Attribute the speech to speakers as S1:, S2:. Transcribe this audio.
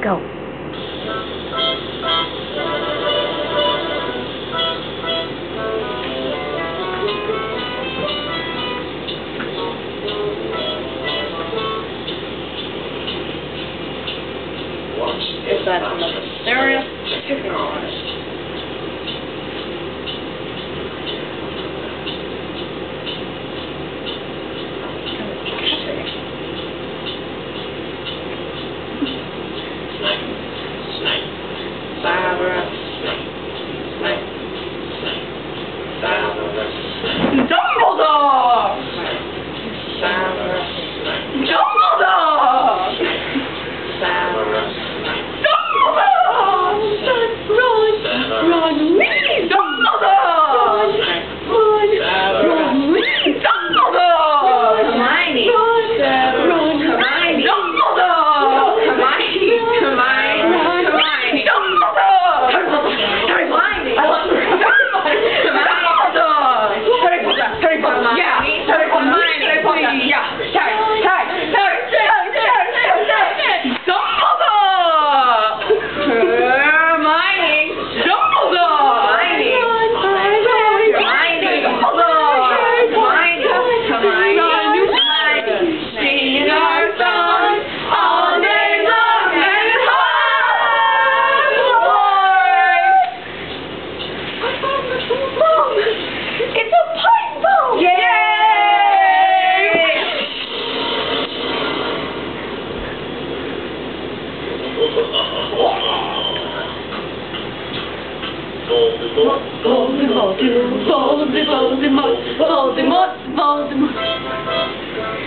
S1: Go.
S2: Is that another stereo?
S1: Dumbledore! Dumbledore! Ron Weasley! Dumbledore! Ron Weasley! Dumbledore!
S2: Hermione! Hermione!
S1: Dumbledore!
S2: Hermione! Hermione!
S1: Dumbledore! Harry Potter! I love Dumbledore! Harry Potter! Harry Potter! Yeah! Harry Potter! Harry Potter! Yeah! Harry! Voldemort, Voldemort, Voldemort, Voldemort, Voldemort.